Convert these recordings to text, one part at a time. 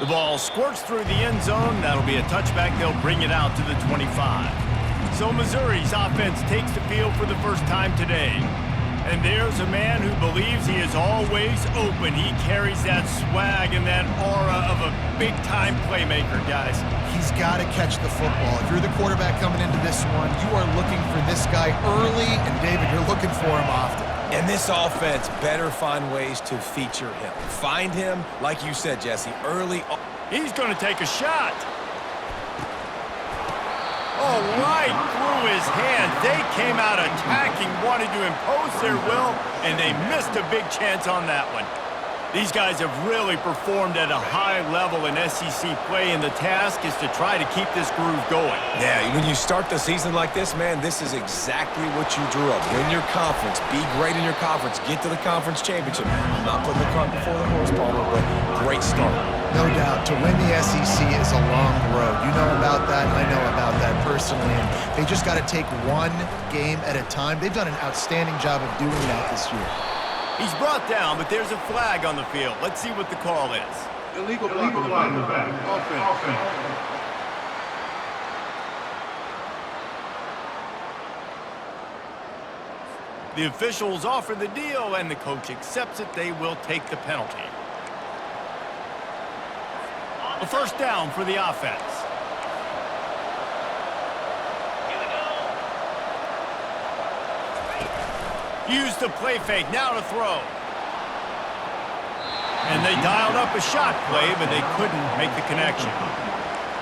The ball squirts through the end zone. That'll be a touchback. They'll bring it out to the 25. So Missouri's offense takes the field for the first time today. And there's a man who believes he is always open. He carries that swag and that aura of a big-time playmaker, guys. He's got to catch the football. If you're the quarterback coming into this one, you are looking for this guy early, and David, you're looking for him often. And this offense better find ways to feature him. Find him, like you said, Jesse, early on. He's going to take a shot. Oh, right through his hand. They came out attacking, wanted to impose their will, and they missed a big chance on that one. These guys have really performed at a high level in SEC play, and the task is to try to keep this groove going. Yeah, when you start the season like this, man, this is exactly what you drew up. Win your conference, be great in your conference, get to the conference championship. I'm not putting the cart before the horse, Palmer, but great start. No doubt. To win the SEC is a long road. You know about that. I know about that personally. And they just got to take one game at a time. They've done an outstanding job of doing that this year. He's brought down, but there's a flag on the field. Let's see what the call is. Illegal block in the back. Offense. The officials offer the deal, and the coach accepts it. They will take the penalty. A first down for the offense. Use the play fake, now to throw. And they dialed up a shot play, but they couldn't make the connection.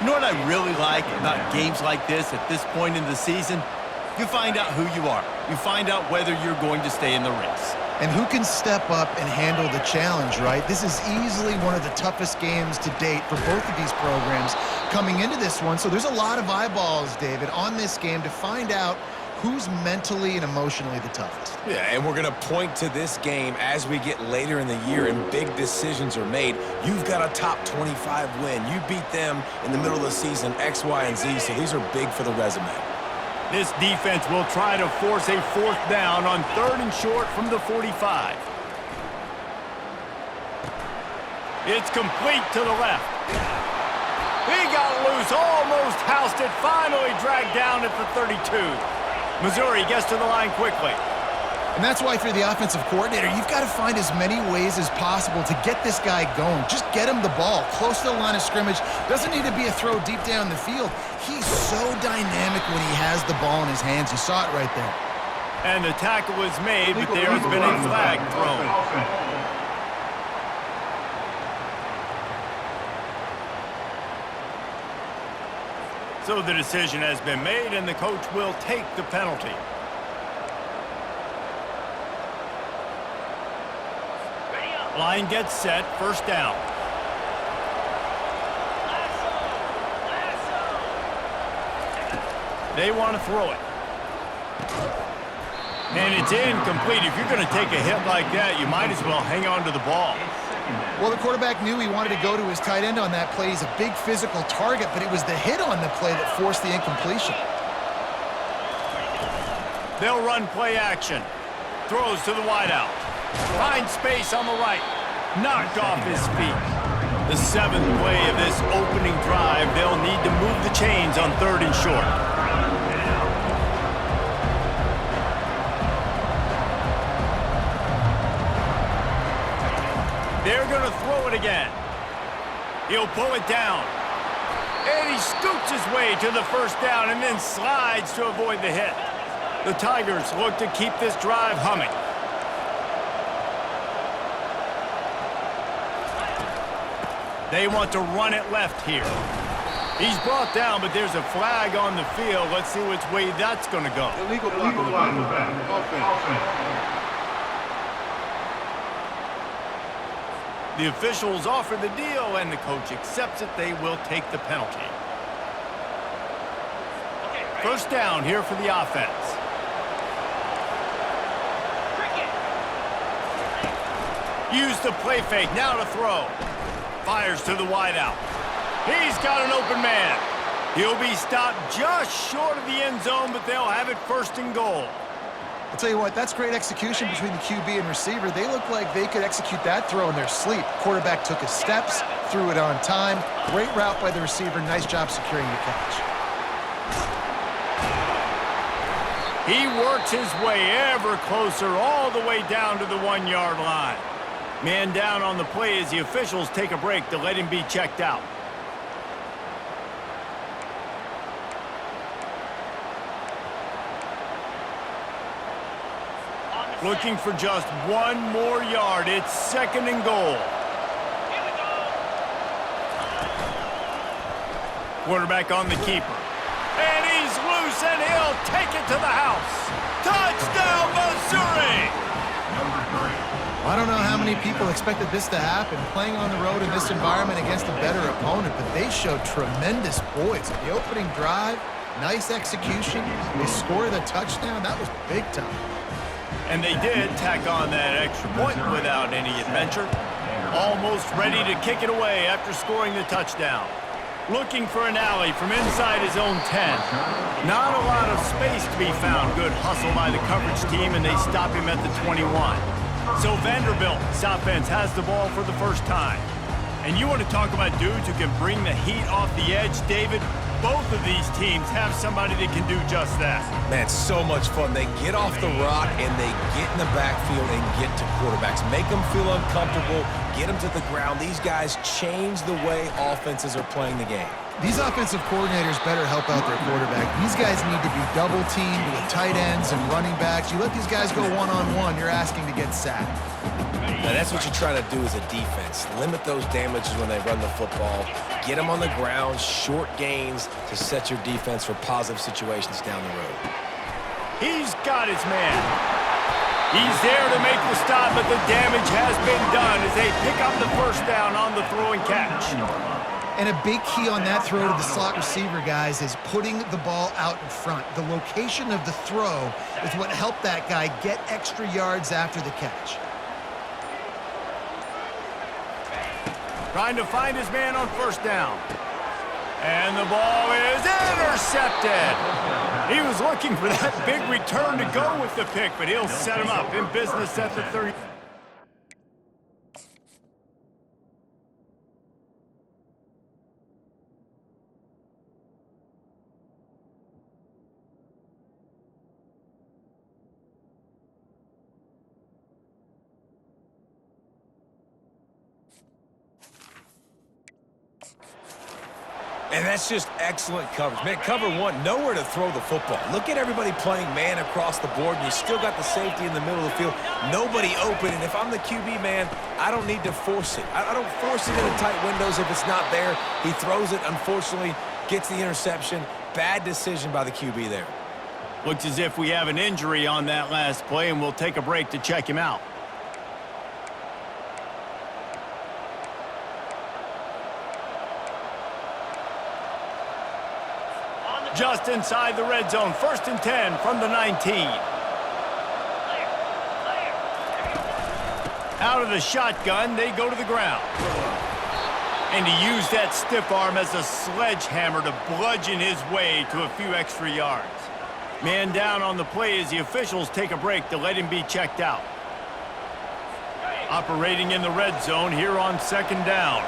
You know what I really like about games like this at this point in the season? You find out who you are. You find out whether you're going to stay in the race. And who can step up and handle the challenge, right? This is easily one of the toughest games to date for both of these programs coming into this one. So there's a lot of eyeballs, David, on this game to find out who's mentally and emotionally the toughest. Yeah, and we're going to point to this game as we get later in the year and big decisions are made. You've got a top 25 win. You beat them in the middle of the season, X, Y, and Z, so these are big for the resume. This defense will try to force a fourth down on 3rd and short from the 45. It's complete to the left. He got loose, almost housed it, finally dragged down at the 32. Missouri gets to the line quickly. And that's why, if you're the offensive coordinator, you've got to find as many ways as possible to get this guy going. Just get him the ball close to the line of scrimmage. Doesn't need to be a throw deep down the field. He's so dynamic when he has the ball in his hands. You saw it right there. And the tackle is made, but there has been a flag thrown. So the decision has been made, and the coach will take the penalty. Line gets set, first down. They want to throw it. And it's incomplete. If you're going to take a hit like that, you might as well hang on to the ball. Well, the quarterback knew he wanted to go to his tight end on that play. He's a big physical target, but it was the hit on the play that forced the incompletion. They'll run play action. Throws to the wideout. Finds space on the right. Knocked off his feet. The 7th play of this opening drive. They'll need to move the chains on 3rd and short. They're going to throw it again. He'll pull it down. And he scoots his way to the first down and then slides to avoid the hit. The Tigers look to keep this drive humming. They want to run it left here. He's brought down, but there's a flag on the field. Let's see which way that's going to go. Illegal block in the back. Offense. The officials offer the deal, and the coach accepts it. They will take the penalty. First down here for the offense. Use the play fake, now to throw. Fires to the wideout. He's got an open man. He'll be stopped just short of the end zone, but they'll have it 1st and goal. I'll tell you what, that's great execution between the QB and receiver. They look like they could execute that throw in their sleep. Quarterback took his steps, threw it on time. Great route by the receiver. Nice job securing the catch. He works his way ever closer all the way down to the 1-yard line. Man down on the play as the officials take a break to let him be checked out. Looking for just one more yard. It's 2nd and goal. Quarterback on the keeper. And he's loose, and he'll take it to the house. Touchdown, Missouri! I don't know how many people expected this to happen, playing on the road in this environment against a better opponent, but they showed tremendous poise. The opening drive, nice execution. They scored a touchdown. That was big time. And they did tack on that extra point without any adventure. Almost ready to kick it away after scoring the touchdown. Looking for an alley from inside his own 10. Not a lot of space to be found. Good hustle by the coverage team, and they stop him at the 21. So Vanderbilt's offense has the ball for the first time. And you want to talk about dudes who can bring the heat off the edge, David? Both of these teams have somebody that can do just that. Man, it's so much fun. They get off the rock and they get in the backfield and get to quarterbacks. Make them feel uncomfortable, get them to the ground. These guys change the way offenses are playing the game. These offensive coordinators better help out their quarterback. These guys need to be double-teamed with tight ends and running backs. You let these guys go one-on-one, you're asking to get sacked. Now, that's what you're trying to do as a defense. Limit those damages when they run the football. Get them on the ground, short gains to set your defense for positive situations down the road. He's got his man. He's there to make the stop, but the damage has been done as they pick up the first down on the throw and catch. And a big key on that throw to the slot receiver, guys, is putting the ball out in front. The location of the throw is what helped that guy get extra yards after the catch. Trying to find his man on first down. And the ball is intercepted. He was looking for that big return to go with the pick, but he'll set him up in business at the 30. And that's just excellent coverage. Man, cover one, nowhere to throw the football. Look at everybody playing man across the board, and you still got the safety in the middle of the field. Nobody open, and if I'm the QB, man, I don't need to force it. I don't force it into tight windows if it's not there. He throws it, unfortunately, gets the interception. Bad decision by the QB there. Looks as if we have an injury on that last play, and we'll take a break to check him out. Just inside the red zone, 1st and 10 from the 19. Out of the shotgun, they go to the ground. And he used that stiff arm as a sledgehammer to bludgeon his way to a few extra yards. Man down on the play as the officials take a break to let him be checked out. Operating in the red zone here on 2nd down.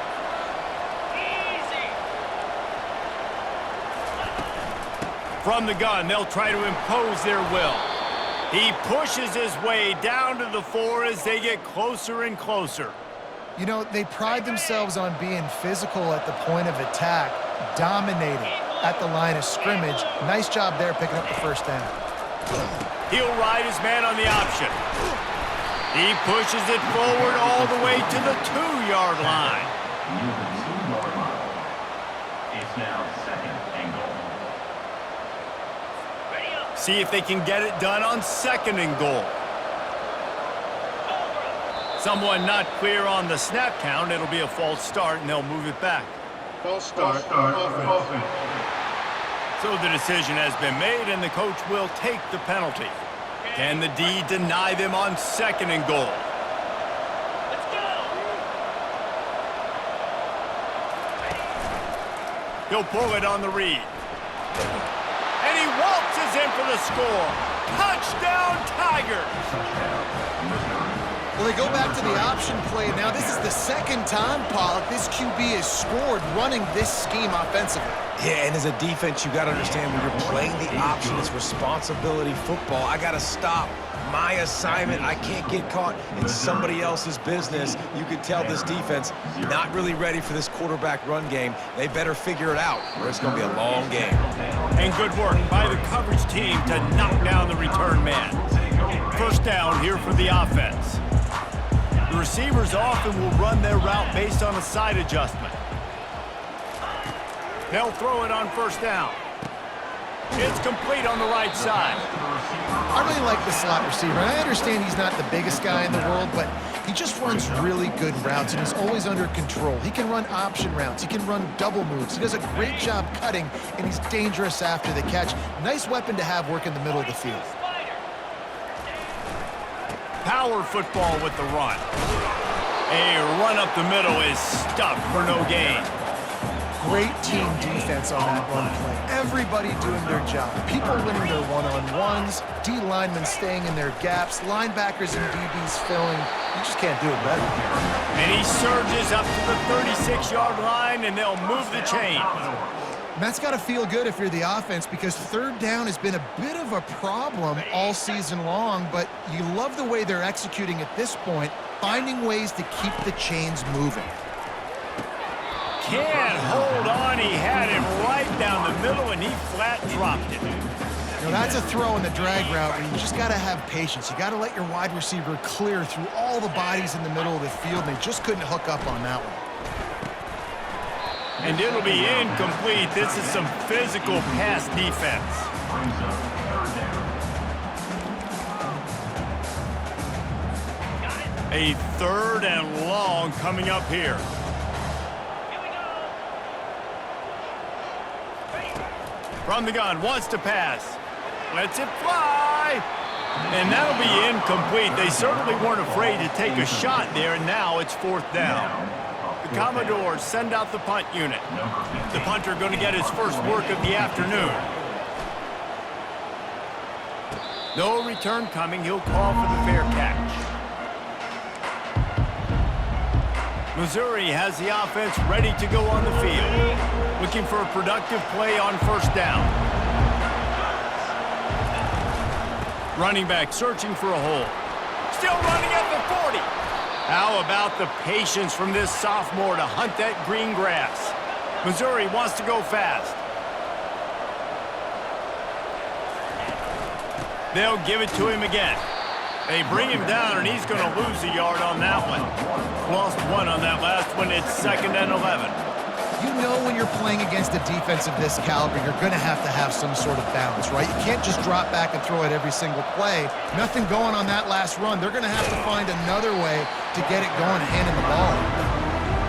From the gun, they'll try to impose their will. He pushes his way down to the 4 as they get closer and closer. You know, they pride themselves on being physical at the point of attack, dominating at the line of scrimmage. Nice job there picking up the first down. He'll ride his man on the option. He pushes it forward all the way to the 2-yard line. It's now 2nd and goal. See if they can get it done on 2nd and goal. Someone not clear on the snap count. It'll be a false start, and they'll move it back. False start. Offense. So the decision has been made, and the coach will take the penalty. Can the D deny them on 2nd and goal? Let's go! He'll pull it on the read. And he waltzes in for the score. Touchdown, Tigers! Well, they go back to the option play. Now, this is the second time, Pollock, this QB has scored running this scheme offensively. Yeah, and as a defense, you got to understand when you're playing the option, it's responsibility football. I got to stop my assignment. I can't get caught in somebody else's business. You could tell this defense not really ready for this quarterback run game. They better figure it out, or it's going to be a long game. And good work by the coverage team to knock down the return man. First down here for the offense. The receivers often will run their route based on a side adjustment. They'll throw it on first down. It's complete on the right side. I really like the slot receiver. And I understand he's not the biggest guy in the world, but he just runs really good routes, and he's always under control. He can run option routes. He can run double moves. He does a great job cutting, and he's dangerous after the catch. Nice weapon to have work in the middle of the field. Power football with the run. A run up the middle is stuffed for no gain. Great team defense on that run play. Everybody doing their job. People winning their one-on-ones, D linemen staying in their gaps, linebackers and DBs filling. You just can't do it better. And he surges up to the 36-yard line, and they'll move the chain. And that's got to feel good if you're the offense, because third down has been a bit of a problem all season long, but you love the way they're executing at this point, finding ways to keep the chains moving. Can't hold on. He had him right down the middle, and he flat dropped it. You know, that's a throw in the drag route where you just got to have patience. You got to let your wide receiver clear through all the bodies in the middle of the field, and they just couldn't hook up on that one. And it'll be incomplete. This is some physical pass defense. A third and long coming up here. From the gun, wants to pass. Lets it fly. And that'll be incomplete. They certainly weren't afraid to take a shot there, and now it's fourth down. The Commodores send out the punt unit. The punter going to get his first work of the afternoon. No return coming. He'll call for the fair catch. Missouri has the offense ready to go on the field. Looking for a productive play on first down. Running back searching for a hole. Still running at the 40. How about the patience from this sophomore to hunt that green grass? Missouri wants to go fast. They'll give it to him again. They bring him down, and he's going to lose a yard on that one. Lost one on that last one. It's 2nd and 11. You know when you're playing against a defense of this caliber, you're going to have some sort of balance, right? You can't just drop back and throw it every single play. Nothing going on that last run. They're going to have to find another way to get it going, handing the ball.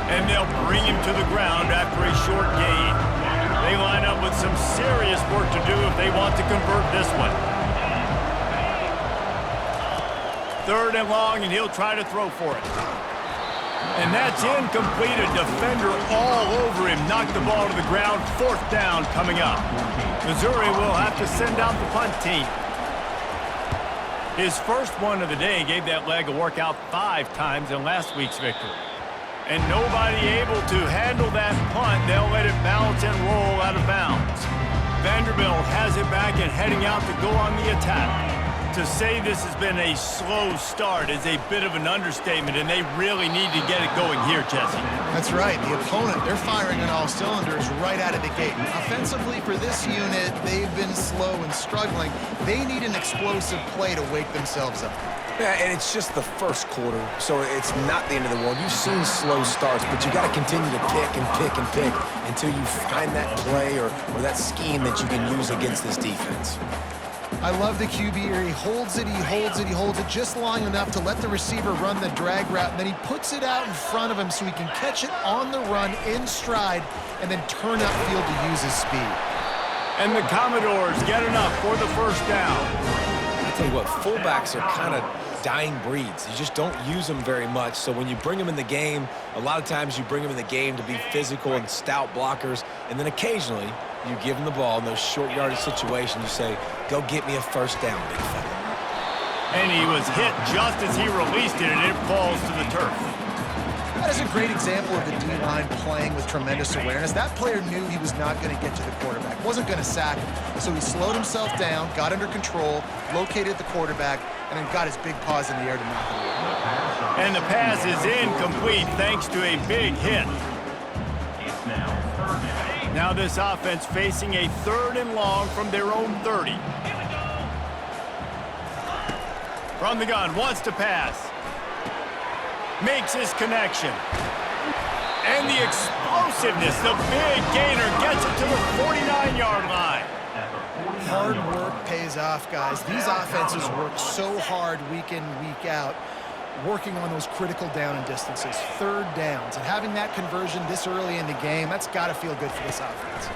And they'll bring him to the ground after a short gain. They line up with some serious work to do if they want to convert this one. Third and long, and he'll try to throw for it. And that's incomplete. A defender all over him. Knocked the ball to the ground. Fourth down coming up. Missouri will have to send out the punt team. His first one of the day gave that leg a workout 5 times in last week's victory. And nobody able to handle that punt. They'll let it bounce and roll out of bounds. Vanderbilt has it back and heading out to go on the attack. To say this has been a slow start is a bit of an understatement, and they really need to get it going here, Jesse. That's right. The opponent, they're firing on all cylinders right out of the gate. Offensively for this unit, they've been slow and struggling. They need an explosive play to wake themselves up. Yeah, and it's just the first quarter, so it's not the end of the world. You've seen slow starts, but you got to continue to pick and pick and pick until you find that play or that scheme that you can use against this defense. I love the QB here. He holds it, he holds it, he holds it just long enough to let the receiver run the drag route, and then he puts it out in front of him so he can catch it on the run in stride and then turn upfield to use his speed. And the Commodores get enough for the first down. I tell you what, fullbacks are kind of dying breeds. You just don't use them very much, so when you bring them in the game, a lot of times you bring them in the game to be physical and stout blockers, and then occasionally you give them the ball in those short yardage situations. You say, go get me a first down, big fella. And he was hit just as he released it, and it falls to the turf. That is a great example of the D-line playing with tremendous awareness. That player knew he was not going to get to the quarterback, wasn't going to sack him. So he slowed himself down, got under control, located the quarterback, and then got his big paws in the air to knock it away. And the pass is incomplete thanks to a big hit. It's now third down. Now this offense facing a 3rd and long from their own 30. From the gun, wants to pass. Makes his connection. And the explosiveness, the big gainer gets it to the 49-yard line. Hard work pays off, guys. These offenses work so hard week in, week out, working on those critical down and distances, 3rd downs. And having that conversion this early in the game, that's got to feel good for this offense.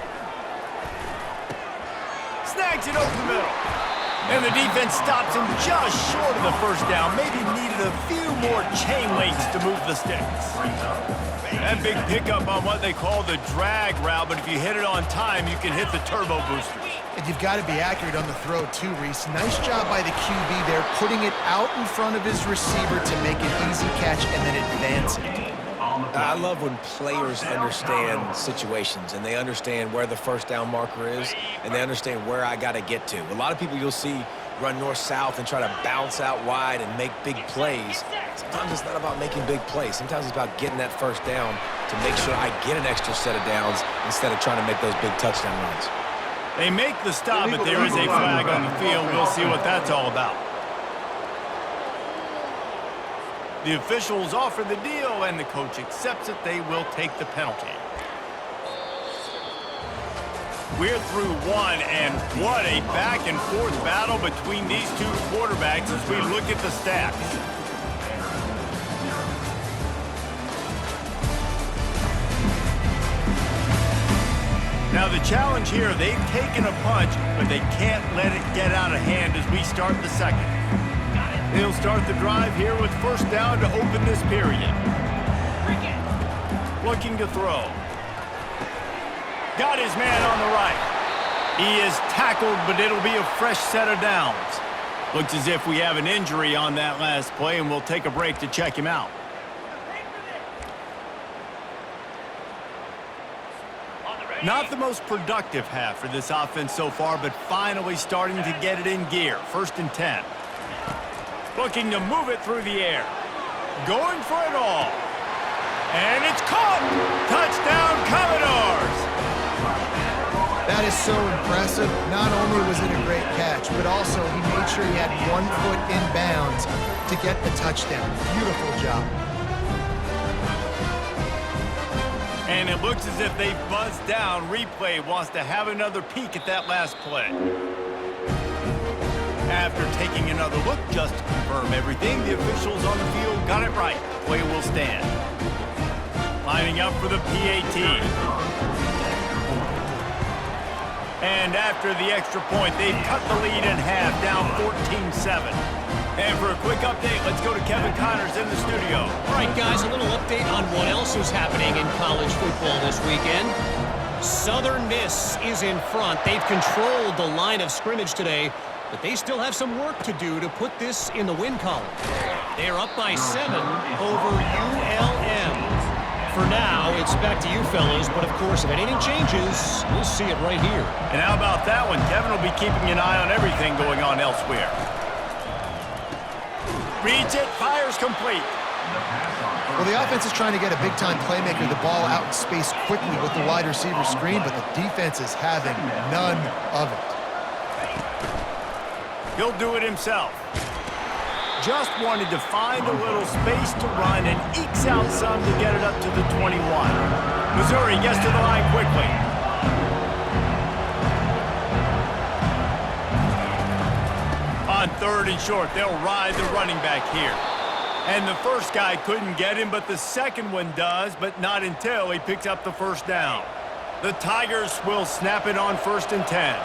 Snags it over the middle. And the defense stops him just short of the 1st down. Maybe needed a few more chain links to move the sticks. That big pickup on what they call the drag route, but if you hit it on time, you can hit the turbo boosters. And you've got to be accurate on the throw too, Reese. Nice job by the QB there, putting it out in front of his receiver to make an easy catch and then advance it. I love when players understand situations and they understand where the 1st down marker is and they understand where I got to get to. A lot of people you'll see run north-south and try to bounce out wide and make big plays. Sometimes it's not about making big plays. Sometimes it's about getting that 1st down to make sure I get an extra set of downs instead of trying to make those big touchdown runs. They make the stop, but there is a flag on the field. We'll see what that's all about. The officials offer the deal, and the coach accepts it. They will take the penalty. We're through one, and what a back-and-forth battle between these two quarterbacks as we look at the stats. Now the challenge here, they've taken a punch, but they can't let it get out of hand as we start the 2nd. They'll start the drive here with 1st down to open this period. Looking to throw. Got his man on the right. He is tackled, but it'll be a fresh set of downs. Looks as if we have an injury on that last play, and we'll take a break to check him out. Not the most productive half for this offense so far, but finally starting to get it in gear. 1st and 10. Looking to move it through the air. Going for it all. And it's caught! Touchdown, Commodores! That is so impressive. Not only was it a great catch, but also he made sure he had 1 foot in bounds to get the touchdown. Beautiful job. And it looks as if they've buzzed down. Replay wants to have another peek at that last play. After taking another look just to confirm everything, the officials on the field got it right. The play will stand. Lining up for the PAT. And after the extra point, they've cut the lead in half, down 14-7. And for a quick update, let's go to Kevin Connors in the studio. All right, guys, a little update on what else is happening in college football this weekend. Southern Miss is in front. They've controlled the line of scrimmage today, but they still have some work to do to put this in the win column. They're up by 7 over ULM. For now, it's back to you fellas, but of course, if anything changes, we'll see it right here. And how about that one? Kevin will be keeping an eye on everything going on elsewhere. Reads it, fires complete. Well, the offense is trying to get a big-time playmaker the ball out in space quickly with the wide receiver screen, but the defense is having none of it. He'll do it himself. Just wanted to find a little space to run and ekes out some to get it up to the 21. Missouri gets to the line quickly. On 3rd and short, they'll ride the running back here. And the first guy couldn't get him, but the second one does, but not until he picks up the 1st down. The Tigers will snap it on 1st and 10.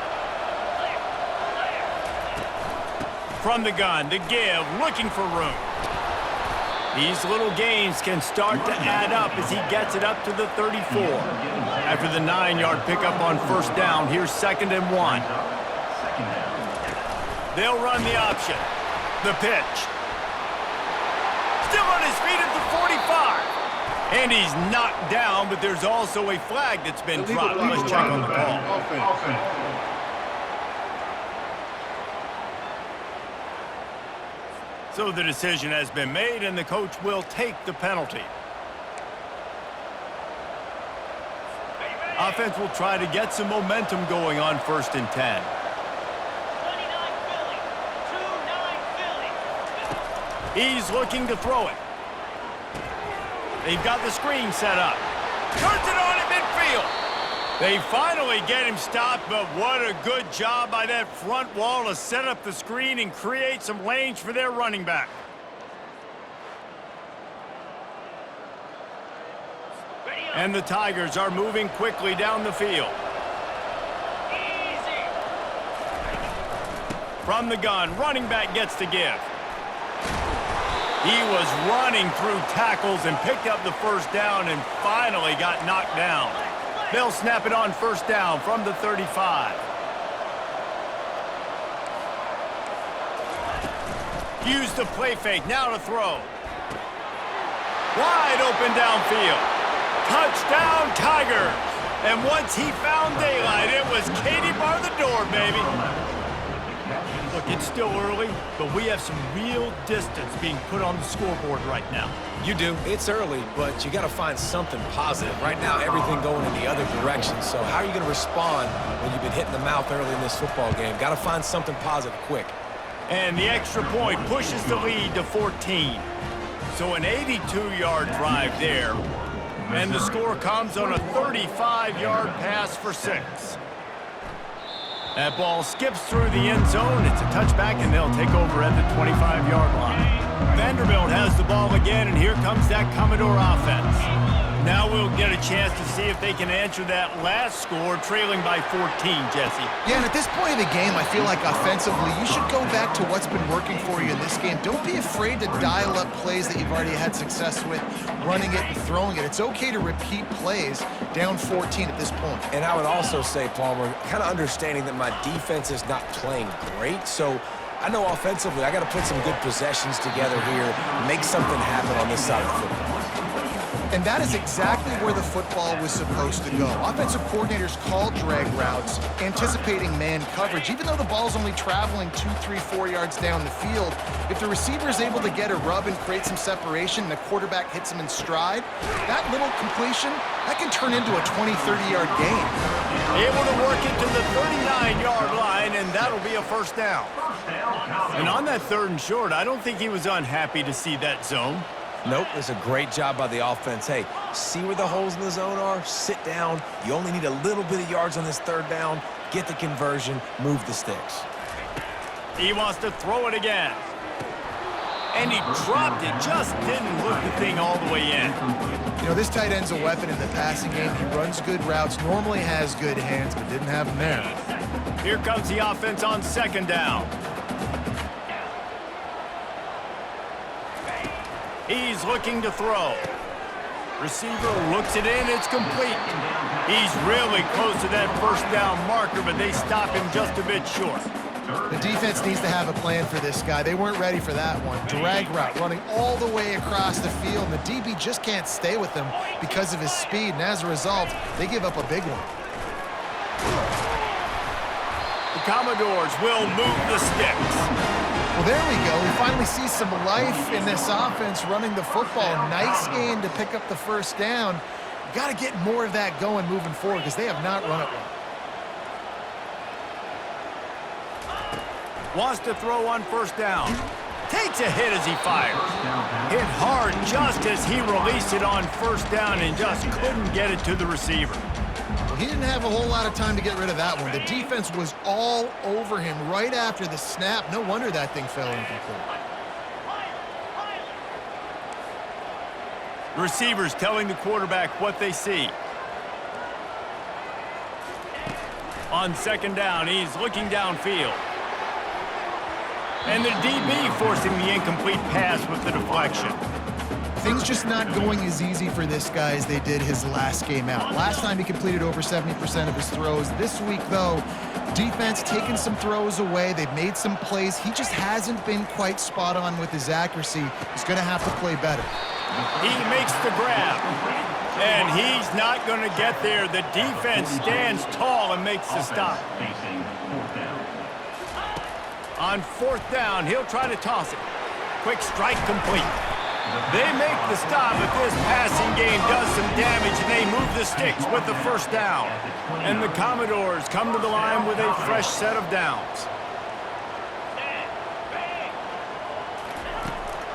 From the gun, the give, looking for room. These little gains can start to add up as he gets it up to the 34. After the 9-yard pickup on 1st down, here's 2nd and 1. They'll run the option. The pitch. Still on his feet at the 45. And he's knocked down, but there's also a flag that's been dropped. Let's check on the call. So the decision has been made, and the coach will take the penalty. Offense will try to get some momentum going on 1st and 10. 29 Philly. 2-9 Philly. He's looking to throw it. They've got the screen set up. Turns it on at midfield. They finally get him stopped, but what a good job by that front wall to set up the screen and create some lanes for their running back. And the Tigers are moving quickly down the field. Easy. From the gun, running back gets to give. He was running through tackles and picked up the 1st down and finally got knocked down. They'll snap it on 1st down from the 35. Use the play fake, now to throw. Wide open downfield. Touchdown, Tigers! And once he found daylight, it was Katie bar the door, baby. Look, it's still early, but we have some real distance being put on the scoreboard right now. You do. It's early, but you got to find something positive. Right now, everything going in the other direction. So how are you going to respond when you've been hit in the mouth early in this football game? Got to find something positive quick. And the extra point pushes the lead to 14. So an 82-yard drive there. And the score comes on a 35-yard pass for 6. That ball skips through the end zone. It's a touchback, and they'll take over at the 25-yard line. Vanderbilt has the ball again, and here comes that Commodore offense. Now we'll get a chance to see if they can answer that last score, trailing by 14, Jesse. Yeah, and at this point of the game, I feel like offensively, you should go back to what's been working for you in this game. Don't be afraid to dial up plays that you've already had success with, running it and throwing it. It's okay to repeat plays down 14 at this point. And I would also say, Palmer, kind of understanding that my defense is not playing great, so I know offensively I got to put some good possessions together here, make something happen on this side of the football. And that is exactly where the football was supposed to go. Offensive coordinators call drag routes, anticipating man coverage. Even though the ball's only traveling 2, 3, 4 yards down the field, if the receiver is able to get a rub and create some separation and the quarterback hits him in stride, that little completion, that can turn into a 20, 30-yard gain. Able to work it to the 39-yard line, and that'll be a 1st down. And on that 3rd and short, I don't think he was unhappy to see that zone. Nope, it's a great job by the offense. Hey, see where the holes in the zone are? Sit down. You only need a little bit of yards on this 3rd down. Get the conversion. Move the sticks. He wants to throw it again. And he dropped it. Just didn't look the thing all the way in. You know, this tight end's a weapon in the passing game. He runs good routes, normally has good hands, but didn't have them there. Here comes the offense on 2nd down. He's looking to throw. Receiver looks it in, it's complete. He's really close to that 1st down marker, but they stop him just a bit short. The defense needs to have a plan for this guy. They weren't ready for that one. Drag route running all the way across the field, and the DB just can't stay with him because of his speed, and as a result, they give up a big one. The Commodores will move the sticks. Well, there we go. We finally see some life in this offense running the football. Nice gain to pick up the 1st down. You got to get more of that going moving forward because they have not run it well. Wants to throw on 1st down. Takes a hit as he fires. Hit hard just as he released it on 1st down and just couldn't get it to the receiver. He didn't have a whole lot of time to get rid of that one. The defense was all over him right after the snap. No wonder that thing fell incomplete. The receivers telling the quarterback what they see. On 2nd down, he's looking downfield. And the DB forcing the incomplete pass with the deflection. Things just not going as easy for this guy as they did his last game out. Last time he completed over 70% of his throws. This week, though, defense taking some throws away. They've made some plays. He just hasn't been quite spot on with his accuracy. He's going to have to play better. He makes the grab, and he's not going to get there. The defense stands tall and makes the stop. Facing fourth down. On fourth down, he'll try to toss it. Quick strike complete. They make the stop, but this passing game does some damage, and they move the sticks with the first down. And the Commodores come to the line with a fresh set of downs.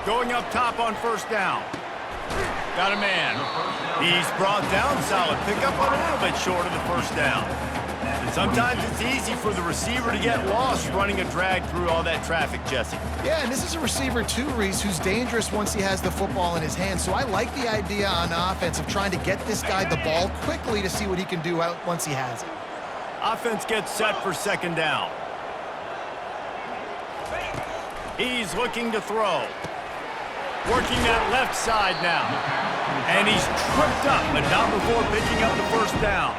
Going up top on first down. Got a man. He's brought down. Solid pickup, a little bit short of the first down. Sometimes it's easy for the receiver to get lost running a drag through all that traffic, Jesse. Yeah, and this is a receiver too, Reese, who's dangerous once he has the football in his hands. So I like the idea on offense of trying to get this guy the ball quickly to see what he can do out once he has it. Offense gets set for second down. He's looking to throw. Working that left side now. And he's tripped up, but not before picking up the first down.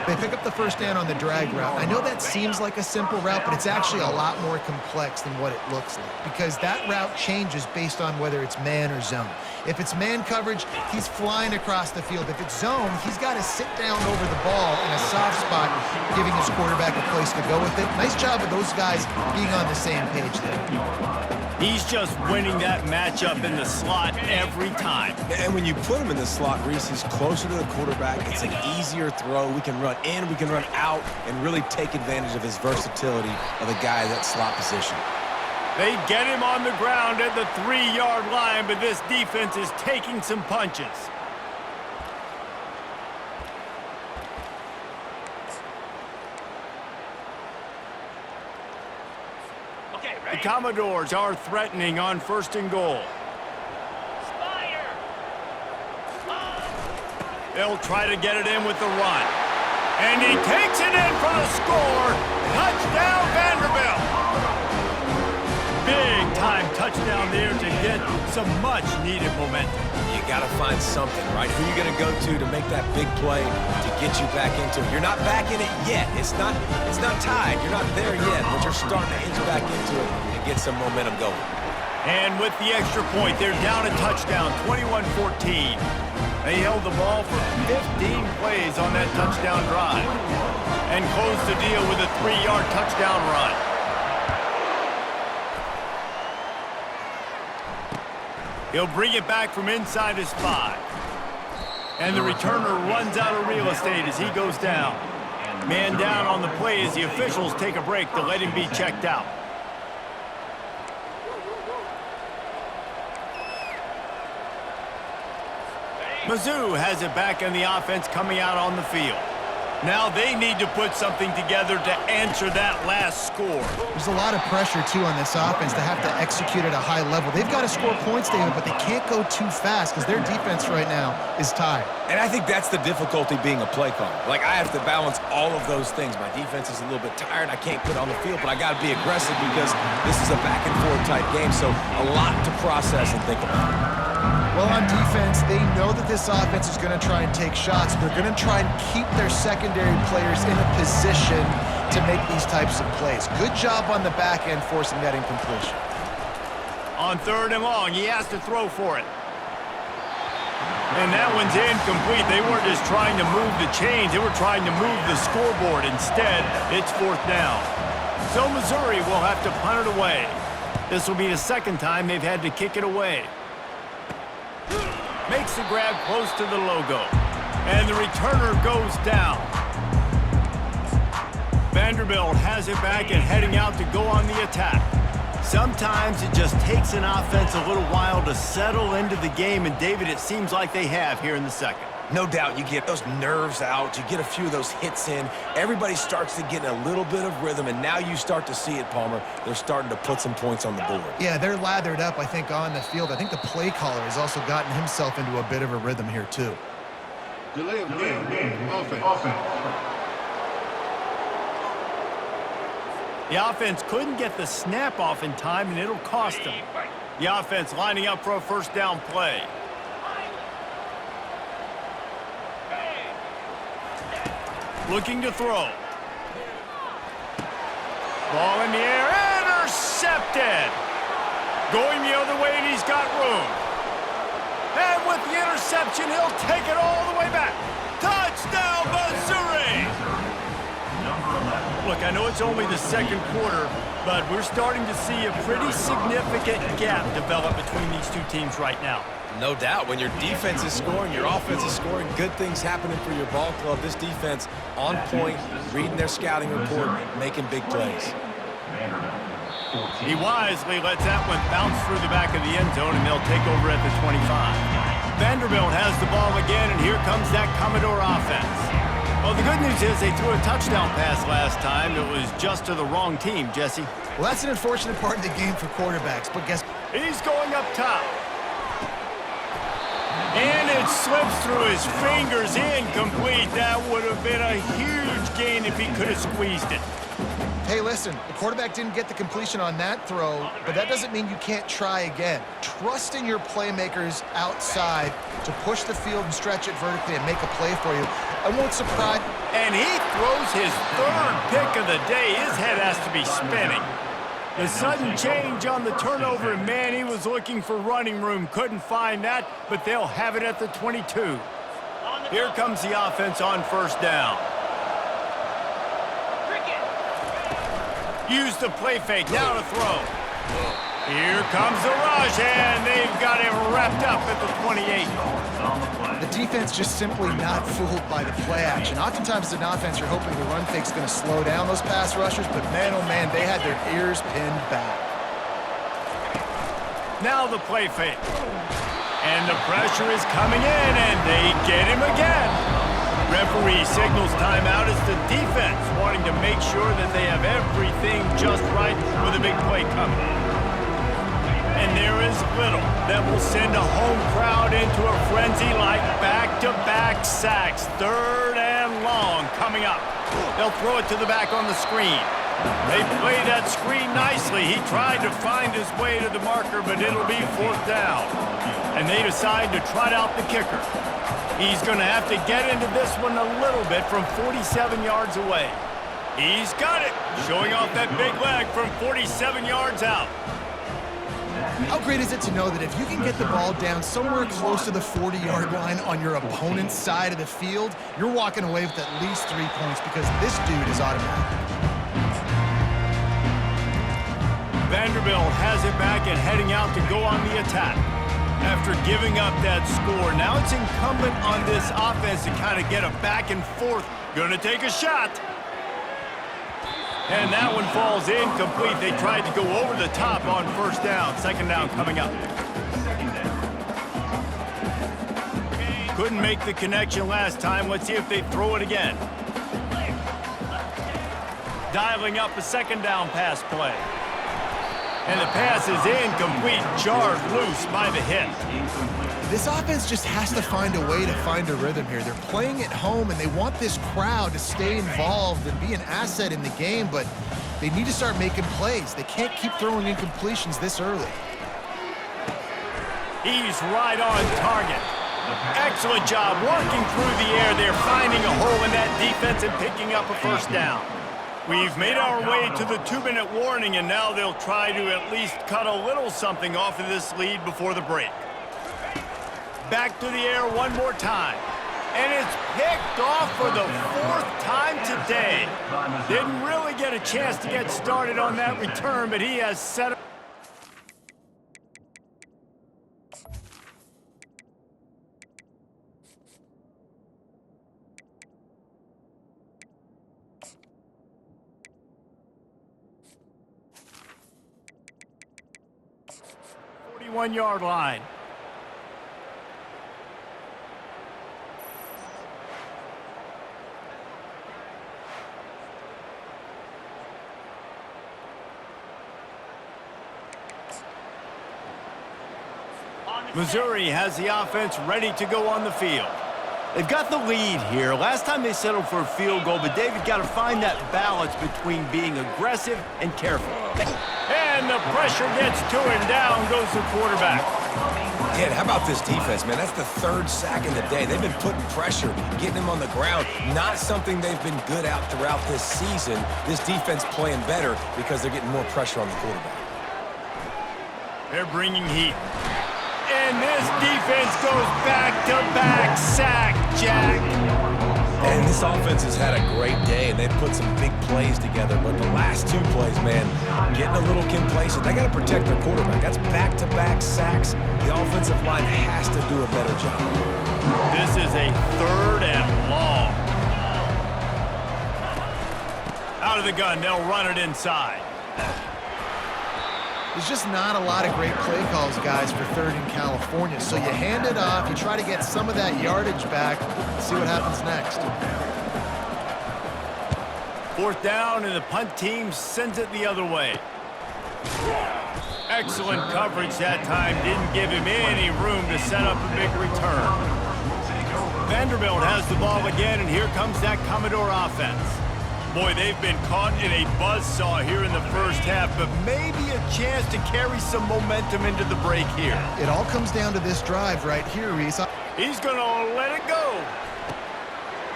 They pick up the first down on the drag route. I know that seems like a simple route, but it's actually a lot more complex than what it looks like, because that route changes based on whether it's man or zone. If it's man coverage, he's flying across the field. If it's zone, he's got to sit down over the ball in a soft spot, giving his quarterback a place to go with it. Nice job of those guys being on the same page there. He's just winning that matchup in the slot every time. And when you put him in the slot, Reese, he's closer to the quarterback. It's an easier throw. We can run in, we can run out, and really take advantage of his versatility of the guy in that slot position. They get him on the ground at the 3-yard line, but this defense is taking some punches. The Commodores are threatening on first and goal. They'll try to get it in with the run. And he takes it in for the score. Touchdown, Vanderbilt. Big time touchdown there to get some much-needed momentum. You got to find something, right? Who are you going to go to make that big play to get you back into it? You're not back in it yet. It's not tied. You're not there yet, but you're starting to inch back into it and get some momentum going. And with the extra point, they're down a touchdown, 21-14. They held the ball for 15 plays on that touchdown drive and closed the deal with a 3-yard touchdown run. He'll bring it back from inside his 5. And the returner runs out of real estate as he goes down. Man down on the play as the officials take a break to let him be checked out. Mizzou has it back in the offense coming out on the field. Now they need to put something together to answer that last score. There's a lot of pressure, too, on this offense to have to execute at a high level. They've got to score points, David, but they can't go too fast because their defense right now is tired. And I think that's the difficulty being a play caller. Like, I have to balance all of those things. My defense is a little bit tired. I can't put it on the field, but I got to be aggressive because this is a back-and-forth type game, so a lot to process and think about. Well, on defense, they know that this offense is going to try and take shots. They're going to try and keep their secondary players in a position to make these types of plays. Good job on the back end forcing that incompletion. On third and long, he has to throw for it. And that one's incomplete. They weren't just trying to move the chains. They were trying to move the scoreboard. Instead, it's fourth down. So Missouri will have to punt it away. This will be the second time they've had to kick it away. Makes the grab close to the logo. And the returner goes down. Vanderbilt has it back and heading out to go on the attack. Sometimes it just takes an offense a little while to settle into the game, and David, it seems like they have here in the second. No doubt you get those nerves out, you get a few of those hits in, everybody starts to get a little bit of rhythm, and now you start to see it, Palmer. They're starting to put some points on the board. Yeah, they're lathered up, I think, on the field. I think the play caller has also gotten himself into a bit of a rhythm here, too. Delay of game. Offense. The offense couldn't get the snap off in time, and it'll cost them. The offense lining up for a first down play. Looking to throw. Ball in the air, intercepted. Going the other way, and he's got room. And with the interception, he'll take it all the way back. Touchdown, Missouri! Look, I know it's only the second quarter, but we're starting to see a pretty significant gap develop between these two teams right now. No doubt. When your defense is scoring, your offense is scoring, good things happening for your ball club. This defense on point, reading their scouting report, making big plays. He wisely lets that one bounce through the back of the end zone, and they'll take over at the 25. Vanderbilt has the ball again, and here comes that Commodore offense. Well, the good news is they threw a touchdown pass last time. It was just to the wrong team, Jesse. Well, that's an unfortunate part of the game for quarterbacks, but guess He's going up top. And it slips through his fingers, incomplete. That would have been a huge gain if he could have squeezed it. Hey, listen, the quarterback didn't get the completion on that throw, but that doesn't mean you can't try again. Trust in your playmakers outside to push the field and stretch it vertically and make a play for you. I won't surprise. And he throws his third pick of the day. His head has to be spinning. The sudden change on the turnover, and man, he was looking for running room. Couldn't find that, but they'll have it at the 22. Here comes the offense on first down. Use the play fake, now to throw. Here comes the rush, and they've got him wrapped up at the 28. The defense just simply not fooled by the play action. Oftentimes, as an offense, you're hoping the run fake's going to slow down those pass rushers, but man, oh man, they had their ears pinned back. Now the play fake. And the pressure is coming in, and they get him again. Referee signals timeout as the defense wanting to make sure that they have everything just right with a big play coming. And there is little that will send a home crowd into a frenzy like back-to-back sacks. Third and long coming up. They'll throw it to the back on the screen. They play that screen nicely. He tried to find his way to the marker, but it'll be fourth down. And they decide to trot out the kicker. He's going to have to get into this one a little bit from 47 yards away. He's got it, showing off that big leg from 47 yards out. How great is it to know that if you can get the ball down somewhere close to the 40-yard line on your opponent's side of the field, you're walking away with at least 3 points because this dude is automatic. Vanderbilt has it back and heading out to go on the attack. After giving up that score, now it's incumbent on this offense to kind of get a back and forth. Gonna take a shot. And that one falls incomplete. They tried to go over the top on first down. Second down coming up. Couldn't make the connection last time. Let's see if they throw it again. Dialing up a second down pass play. And the pass is incomplete, jarred loose by the hit. This offense just has to find a way to find a rhythm here. They're playing at home, and they want this crowd to stay involved and be an asset in the game, but they need to start making plays. They can't keep throwing incompletions this early. He's right on target. Excellent job working through the air. They're finding a hole in that defense and picking up a first down. We've made our way to the 2-minute warning, and now they'll try to at least cut a little something off of this lead before the break. Back to the air one more time. And it's picked off for the fourth time today. Didn't really get a chance to get started on that return, but he has set up. One-yard line. Missouri has the offense ready to go on the field. They've got the lead here. Last time they settled for a field goal, but David got to find that balance between being aggressive and careful. And the pressure gets to him. Down goes the quarterback. Yeah, and how about this defense, man? That's the third sack in the day. They've been putting pressure, getting them on the ground. Not something they've been good at throughout this season. This defense playing better because they're getting more pressure on the quarterback. They're bringing heat. And this defense goes back-to-back sack, Jack. And this offense has had a great day, and they've put some big plays together. But the last two plays, man, getting a little complacent. They got to protect their quarterback. That's back-to-back sacks. The offensive line has to do a better job. This is a 3rd and long. Out of the gun, they'll run it inside. There's just not a lot of great play calls, guys, for 3rd in California. So you hand it off, you try to get some of that yardage back, see what happens next. 4th down, and the punt team sends it the other way. Excellent coverage that time. Didn't give him any room to set up a big return. Vanderbilt has the ball again, and here comes that Commodore offense. Boy, they've been caught in a buzzsaw here in the first half, but maybe a chance to carry some momentum into the break here. It all comes down to this drive right here, Reese. He's going to let it go.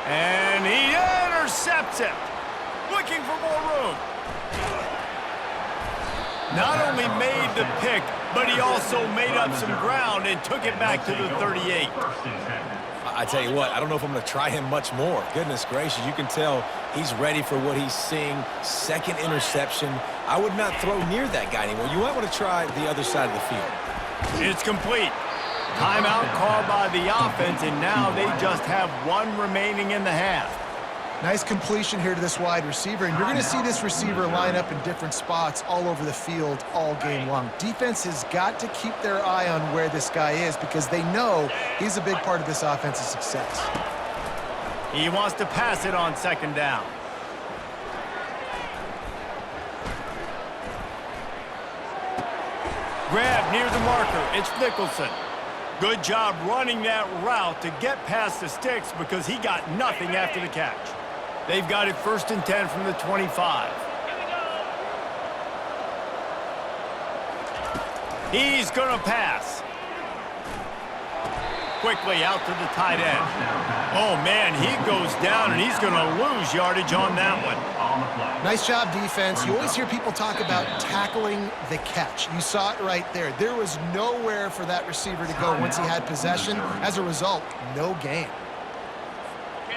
And he intercepts it. Looking for more room. Not only made the pick, but he also made up some ground and took it back to the 38. I tell you what, I don't know if I'm going to try him much more. Goodness gracious, you can tell he's ready for what he's seeing. 2nd interception. I would not throw near that guy anymore. You might want to try the other side of the field. It's complete. Timeout called by the offense, and now they just have 1 remaining in the half. Nice completion here to this wide receiver, and you're going to see this receiver line up in different spots all over the field all game long. Defense has got to keep their eye on where this guy is because they know he's a big part of this offense's success. He wants to pass it on 2nd down. Grab near the marker. It's Nicholson. Good job running that route to get past the sticks because he got nothing after the catch. They've got it 1st and 10 from the 25. He's going to pass. Quickly out to the tight end. Oh, man, he goes down, and he's going to lose yardage on that one. Nice job, defense. You always hear people talk about tackling the catch. You saw it right there. There was nowhere for that receiver to go once he had possession. As a result, no gain.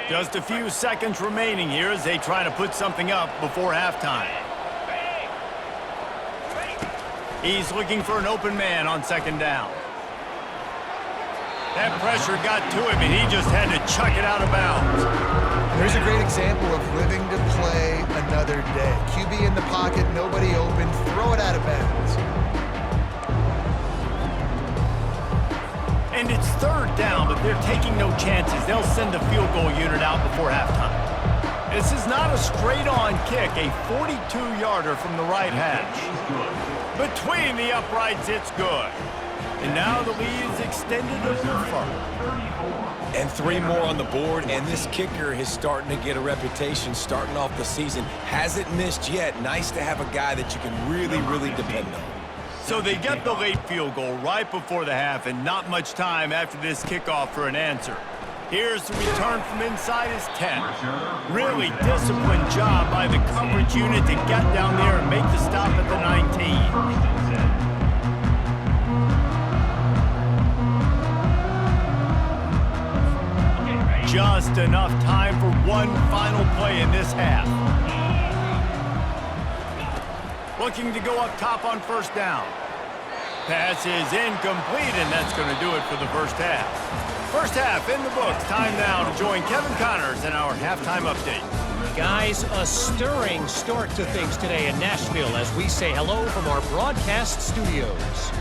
Just a few seconds remaining here as they try to put something up before halftime. He's looking for an open man on 2nd down. That pressure got to him, and he just had to chuck it out of bounds. There's a great example of living to play another day. QB in the pocket, nobody open, throw it out of bounds. And it's 3rd down, but they're taking no chances. They'll send the field goal unit out before halftime. This is not a straight-on kick, a 42-yarder from the right hash. Between the uprights, it's good. And now the lead is extended a little further. And 3 more on the board, and this kicker is starting to get a reputation starting off the season. Hasn't missed yet. Nice to have a guy that you can really, really depend on. So they get the late field goal right before the half, and not much time after this kickoff for an answer. Here's the return from inside his 10. Really disciplined job by the coverage unit to get down there and make the stop at the 19. Just enough time for one final play in this half. Looking to go up top on 1st down. Pass is incomplete, and that's going to do it for the first half. First half in the books. Time now to join Kevin Connors in our halftime update. Guys, a stirring start to things today in Nashville as we say hello from our broadcast studios.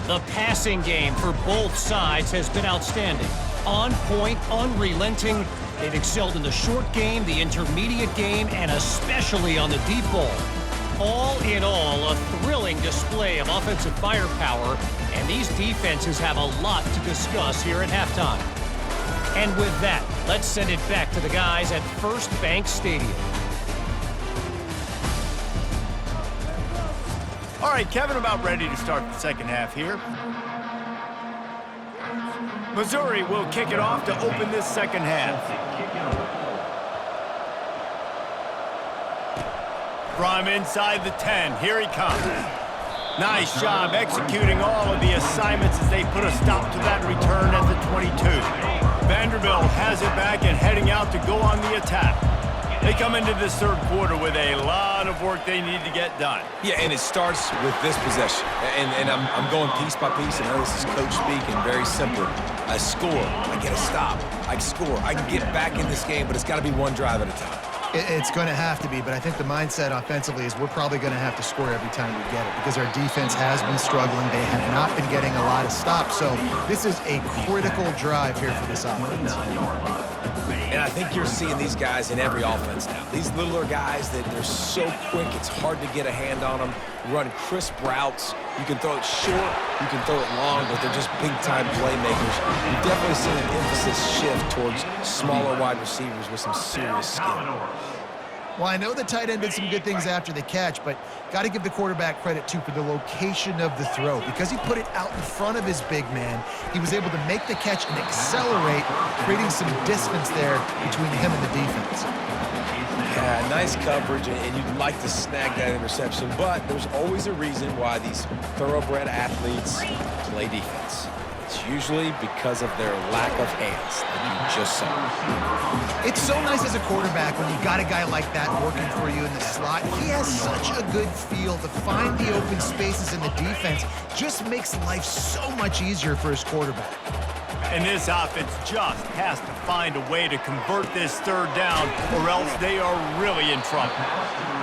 The passing game for both sides has been outstanding. On point, unrelenting. They've excelled in the short game, the intermediate game, and especially on the deep ball. All in all, a thrilling display of offensive firepower, and these defenses have a lot to discuss here at halftime. And with that, let's send it back to the guys at First Bank Stadium. All right, Kevin, about ready to start the second half here. Missouri will kick it off to open this second half. From inside the 10, here he comes. Nice job executing all of the assignments as they put a stop to that return at the 22. Vanderbilt has it back and heading out to go on the attack. They come into this third quarter with a lot of work they need to get done. Yeah, and it starts with this possession. And I'm going piece by piece. I know this is coach speak and very simple. I score, I get a stop, I score. I can get back in this game, but it's got to be one drive at a time. It's going to have to be, but I think the mindset offensively is we're probably going to have to score every time we get it because our defense has been struggling. They have not been getting a lot of stops, so this is a critical drive here for this offense. And I think you're seeing these guys in every offense now. These littler guys, they're so quick, it's hard to get a hand on them. Run crisp routes. You can throw it short, you can throw it long, but they're just big-time playmakers. You've definitely seen an emphasis shift towards smaller wide receivers with some serious skill. Well, I know the tight end did some good things after the catch, but got to give the quarterback credit, too, for the location of the throw. Because he put it out in front of his big man, he was able to make the catch and accelerate, creating some distance there between him and the defense. Yeah, nice coverage, and you'd like to snag that interception, but there's always a reason why these thoroughbred athletes play defense. It's usually because of their lack of hands, like you just saw. It's so nice as a quarterback when you got a guy like that working for you in the slot. He has such a good feel to find the open spaces in the defense. Just makes life so much easier for his quarterback. And this offense just has to find a way to convert this third down or else they are really in trouble.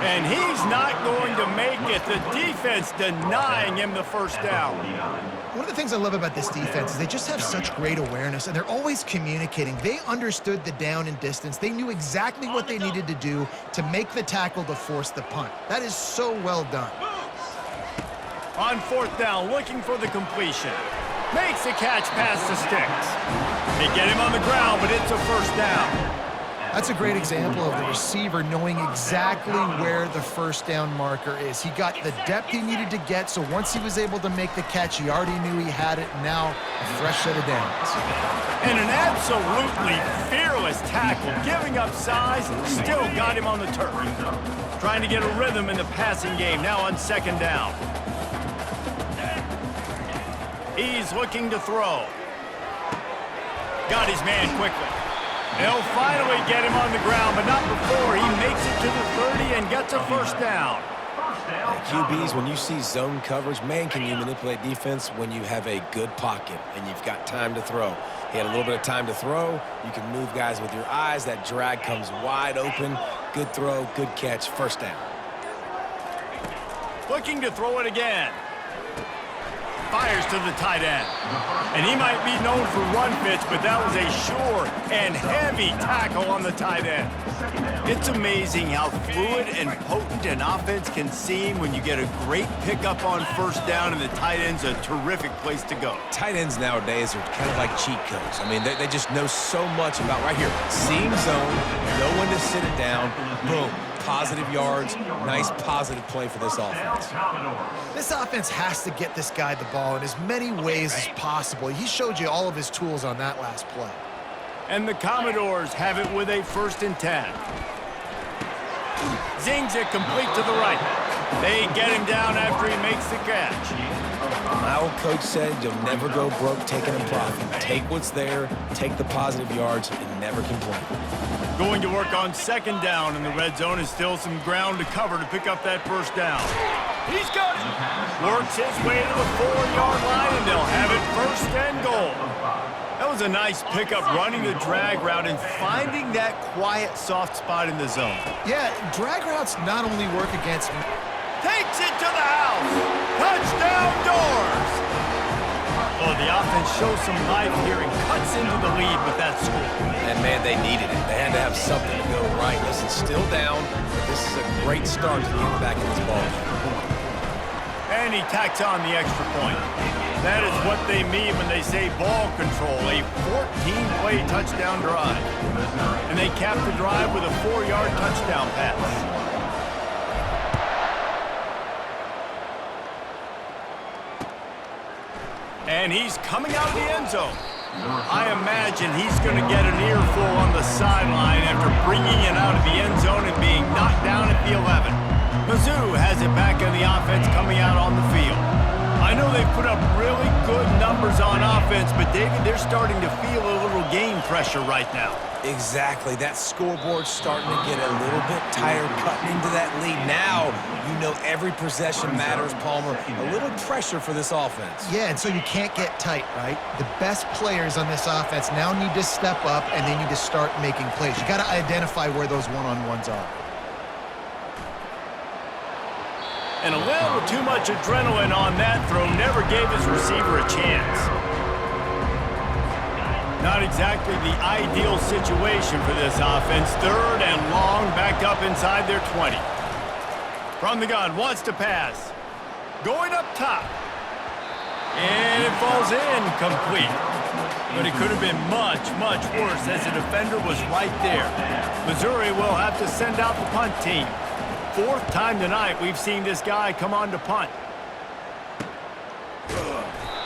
And he's not going to make it. The defense denying him the first down. One of the things I love about this defense is they just have such great awareness, and they're always communicating. They understood the down and distance. They knew exactly what they needed to do to make the tackle to force the punt. That is so well done. On fourth down, looking for the completion. Makes the catch past the sticks. They get him on the ground, but it's a first down. That's a great example of the receiver knowing exactly where the first down marker is. He got the depth he needed to get, so once he was able to make the catch, he already knew he had it. Now, a fresh set of downs. And an absolutely fearless tackle, giving up size, still got him on the turf. Trying to get a rhythm in the passing game, now on second down. He's looking to throw. Got his man quickly. They'll finally get him on the ground, but not before he makes it to the 30 and gets a first down. QBs, when you see zone coverage, man, can you manipulate defense when you have a good pocket and you've got time to throw. He had a little bit of time to throw. You can move guys with your eyes. That drag comes wide open. Good throw, good catch, first down. Looking to throw it again. Fires to the tight end. And he might be known for run fits, but that was a sure and heavy tackle on the tight end. It's amazing how fluid and potent an offense can seem when you get a great pickup on first down and the tight end's a terrific place to go. Tight ends nowadays are kind of like cheat codes. I mean, they just know so much about right here. Seam zone, know when to sit it down, boom. Positive yards, nice positive play for this offense. This offense has to get this guy the ball in as many ways as possible. He showed you all of his tools on that last play. And the Commodores have it with a 1st and 10. Zings it complete to the right. They get him down after he makes the catch. My old coach said you'll never go broke taking a profit. Take what's there, take the positive yards, and never complain. Going to work on second down, and the red zone is still some ground to cover to pick up that first down. He's got it. Works his way to the 4-yard line, and they'll have it 1st and goal. That was a nice pickup, running the drag route and finding that quiet, soft spot in the zone. Yeah, drag routes not only work against... Takes it to the house. Touchdown Doors. Well, the offense shows some life here and cuts into the lead with that score. And, man, they needed it. They had to have something to go right. Listen, still down, but this is a great start to get back in this ball. And he tacks on the extra point. That is what they mean when they say ball control, a 14-play touchdown drive. And they cap the drive with a 4-yard touchdown pass. And he's coming out of the end zone. I imagine he's going to get an earful on the sideline after bringing it out of the end zone and being knocked down at the 11. Mizzou has it back in the offense coming out on the field. I know they've put up really good numbers on offense, but David, they're starting to feel a little game pressure right now. Exactly. That scoreboard's starting to get a little bit tired cutting into that lead. Now, you know every possession matters, Palmer. A little pressure for this offense. Yeah, and so you can't get tight, right? The best players on this offense now need to step up, and they need to start making plays. You got to identify where those one-on-ones are. And a little too much adrenaline on that throw never gave his receiver a chance. Not exactly the ideal situation for this offense. 3rd and long, back up inside their 20. From the gun, wants to pass. Going up top. And it falls in, complete. But it could have been much, much worse as the defender was right there. Missouri will have to send out the punt team. 4th time tonight we've seen this guy come on to punt.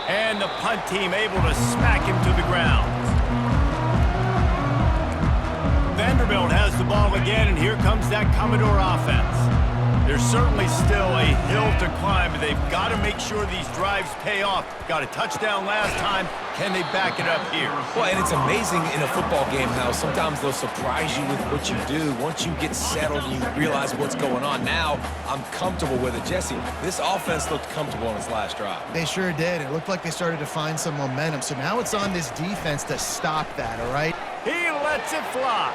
And the punt team able to smack him to the ground. Vanderbilt has the ball again, and here comes that Commodore offense. There's certainly still a hill to climb, but they've got to make sure these drives pay off. Got a touchdown last time. Can they back it up here? Well, and it's amazing in a football game how sometimes they'll surprise you with what you do. Once you get settled and you realize what's going on, now I'm comfortable with it. Jesse, this offense looked comfortable on its last drive. They sure did. It looked like they started to find some momentum. So now it's on this defense to stop that, all right? He lets it fly.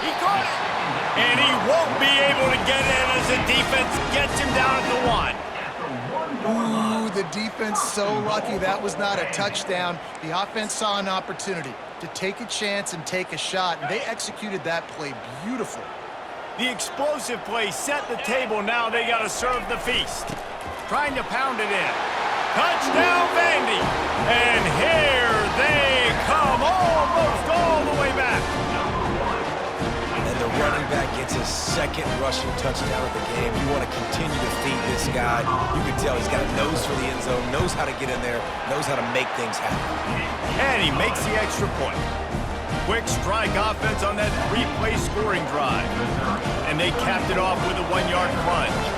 He caught it. And he won't be able to get in as the defense gets him down at the 1. Ooh, the defense so lucky that was not a touchdown. The offense saw an opportunity to take a chance and take a shot, and they executed that play beautifully. The explosive play set the table. Now they got to serve the feast. Trying to pound it in. Touchdown, Vandy. And here they come, almost all the way back. The running back gets his 2nd rushing touchdown of the game. You want to continue to feed this guy. You can tell he's got a nose for the end zone, knows how to get in there, knows how to make things happen. And he makes the extra point. Quick strike offense on that 3-play scoring drive. And they capped it off with a 1-yard plunge.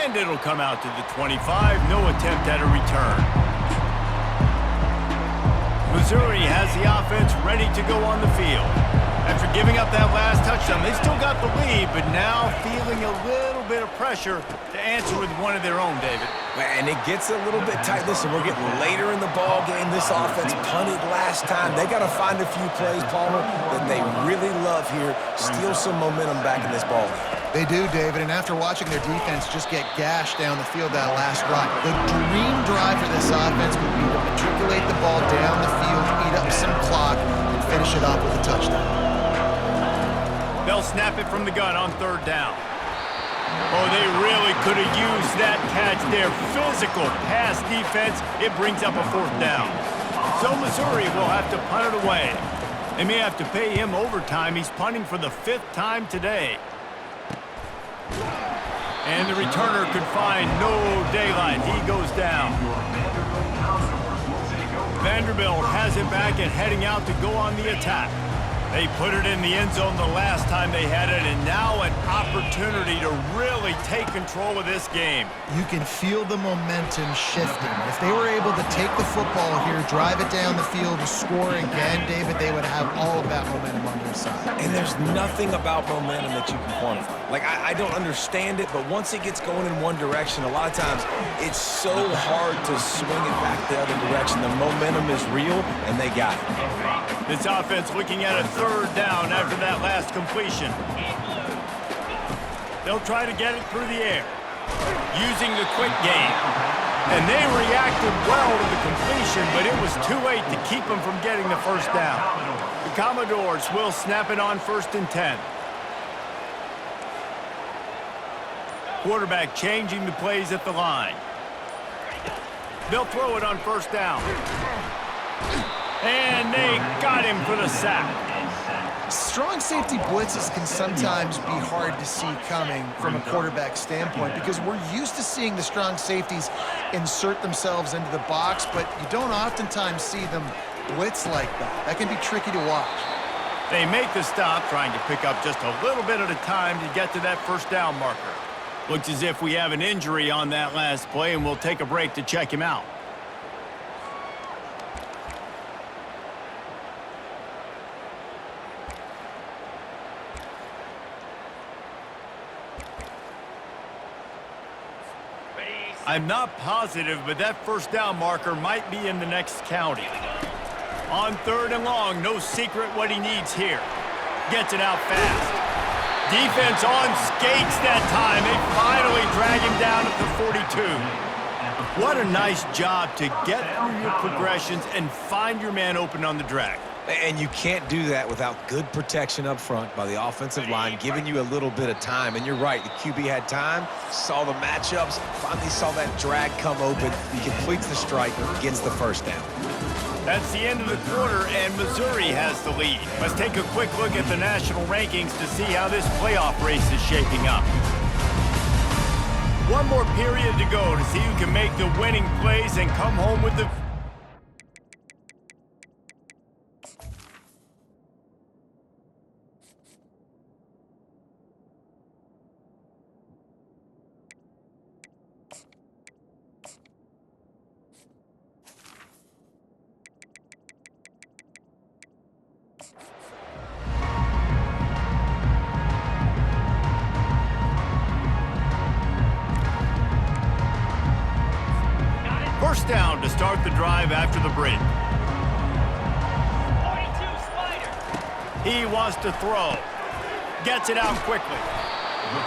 And it'll come out to the 25. No attempt at a return. Missouri has the offense ready to go on the field. After giving up that last touchdown, they still got the lead, but now feeling a little bit of pressure to answer with one of their own, David. And it gets a little bit tight. Listen, we're getting later in the ball game. This offense punted last time. They got to find a few plays, Palmer, that they really love here. Steal some momentum back in this ball game. They do, David, and after watching their defense just get gashed down the field that last drive, the dream drive for this offense would be to matriculate the ball down the field, eat up some clock, and finish it off with a touchdown. They'll snap it from the gun on 3rd down. Oh, they really could have used that catch there. Physical pass defense. It brings up a 4th down. So Missouri will have to punt it away. They may have to pay him overtime. He's punting for the 5th time today. And the returner could find no daylight. He goes down. Vanderbilt has it back and heading out to go on the attack. They put it in the end zone the last time they had it, and now an opportunity to really take control of this game. You can feel the momentum shifting. If they were able to take the football here, drive it down the field, and score again, David, they would have all of that momentum on their side. And there's nothing about momentum that you can quantify. Like, I don't understand it, but once it gets going in one direction, a lot of times it's so hard to swing it back the other direction. The momentum is real, and they got it. This offense looking at a 3rd down after that last completion. They'll try to get it through the air, using the quick game. And they reacted well to the completion, but it was too late to keep them from getting the 1st down. The Commodores will snap it on 1st and 10. Quarterback changing the plays at the line. They'll throw it on 1st down. And they got him for the sack. Strong safety blitzes can sometimes be hard to see coming from a quarterback standpoint because we're used to seeing the strong safeties insert themselves into the box, but you don't oftentimes see them blitz like that. That can be tricky to watch. They make the stop, trying to pick up just a little bit at a time to get to that first down marker. Looks as if we have an injury on that last play, and we'll take a break to check him out. I'm not positive, but that first down marker might be in the next county. On 3rd and long, no secret what he needs here. Gets it out fast. Defense on skates that time. They finally drag him down at the 42. What a nice job to get through your progressions and find your man open on the drag. And you can't do that without good protection up front by the offensive line, giving you a little bit of time. And you're right, the QB had time, saw the matchups, finally saw that drag come open. He completes the strike, gets the first down. That's the end of the quarter, and Missouri has the lead. Let's take a quick look at the national rankings to see how this playoff race is shaping up. One more period to go to see who can make the winning plays and come home with the... First down to start the drive after the break. 42 Spider. He wants to throw. Gets it out quickly.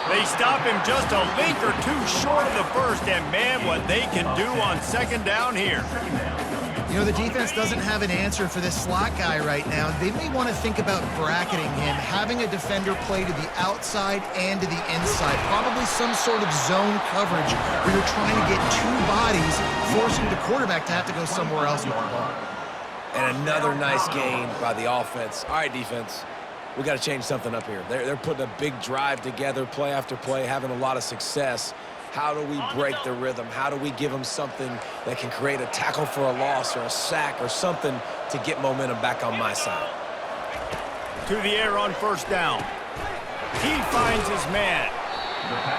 They stop him just a link or two short of the first, and man, what they can do on second down here. You know, the defense doesn't have an answer for this slot guy right now. They may want to think about bracketing him, having a defender play to the outside and to the inside. Probably some sort of zone coverage where you're trying to get two bodies, forcing the quarterback to have to go somewhere else with the ball. And another nice gain by the offense. All right, defense, we got to change something up here. They're putting a big drive together, play after play, having a lot of success. How do we break the rhythm? How do we give them something that can create a tackle for a loss or a sack or something to get momentum back on my side? To the air on first down. He finds his man.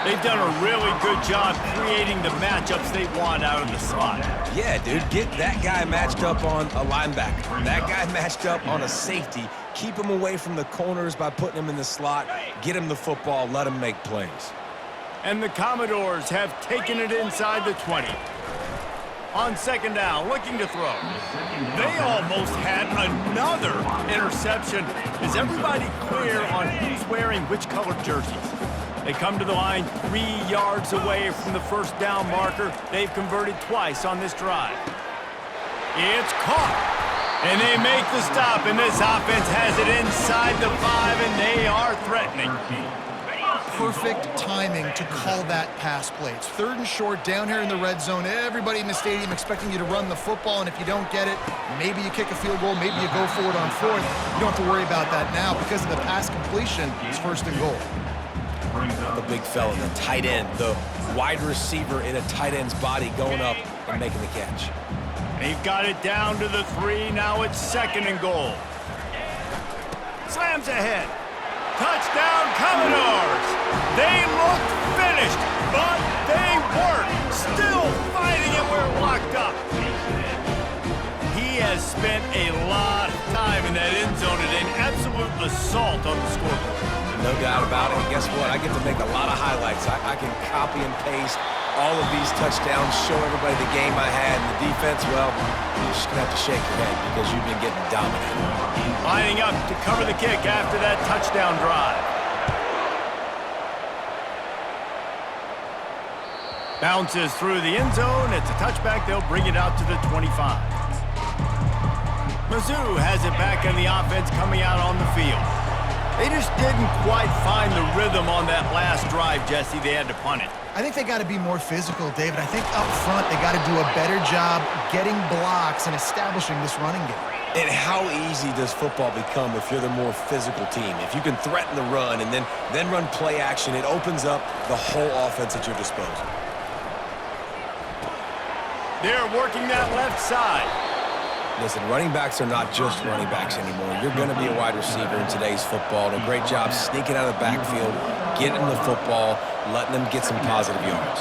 They've done a really good job creating the matchups they want out of the slot. Yeah, dude, get that guy matched up on a linebacker. That guy matched up on a safety. Keep him away from the corners by putting him in the slot. Get him the football. Let him make plays. And the Commodores have taken it inside the 20. On second down, looking to throw. They almost had another interception. Is everybody clear on who's wearing which colored jerseys? They come to the line 3 yards away from the first down marker. They've converted twice on this drive. It's caught. And they make the stop, and this offense has it inside the 5, and they are threatening. Perfect timing to call that pass play. It's 3rd and short down here in the red zone. Everybody in the stadium expecting you to run the football, and if you don't get it, maybe you kick a field goal, maybe you go for it on 4th. You don't have to worry about that now because of the pass completion. It's 1st and goal. The big fella, the tight end, the wide receiver in a tight end's body going up and making the catch. They've got it down to the 3. Now it's 2nd and goal. Slams ahead. Touchdown, Commodores! They looked finished, but they weren't. Still fighting it where it locked up. He has spent a lot of time in that end zone and an absolute assault on the scoreboard. No doubt about it. And guess what? I get to make a lot of highlights. I can copy and paste all of these touchdowns, show everybody the game I had. And the defense, well, you're just going to have to shake your head because you've been getting dominated. Lining up to cover the kick after that touchdown drive. Bounces through the end zone. It's a touchback. They'll bring it out to the 25. Mizzou has it back in the offense coming out on the field. They just didn't quite find the rhythm on that last drive, Jesse. They had to punt it. I think they got to be more physical, David. I think up front they got to do a better job getting blocks and establishing this running game. And how easy does football become if you're the more physical team? If you can threaten the run and then run play action, it opens up the whole offense at your disposal. They're working that left side. Listen, running backs are not just running backs anymore. You're going to be a wide receiver in today's football. And a great job sneaking out of the backfield, getting the football, letting them get some positive yards.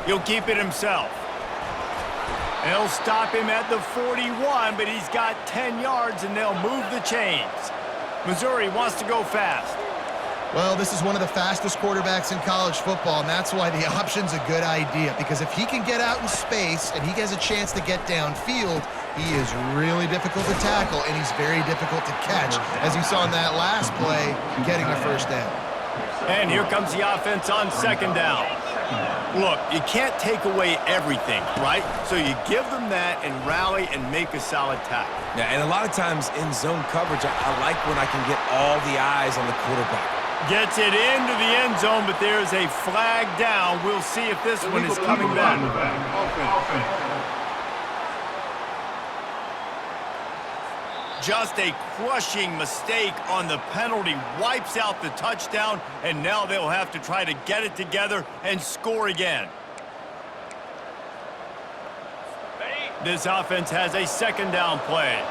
He'll keep it himself. They'll stop him at the 41, but he's got 10 yards, and they'll move the chains. Missouri wants to go fast. Well, this is one of the fastest quarterbacks in college football, and that's why the option's a good idea, because if he can get out in space and he has a chance to get downfield, he is really difficult to tackle, and he's very difficult to catch, as you saw in that last play, getting the first down. And here comes the offense on second down. Look, you can't take away everything, right? So you give them that and rally and make a solid tackle. Yeah, and a lot of times in zone coverage, I like when I can get all the eyes on the quarterback. Gets it into the end zone, but there's a flag down. We'll see if this one is coming back. Just a crushing mistake on the penalty. Wipes out the touchdown, and now they'll have to try to get it together and score again. This offense has a second down play.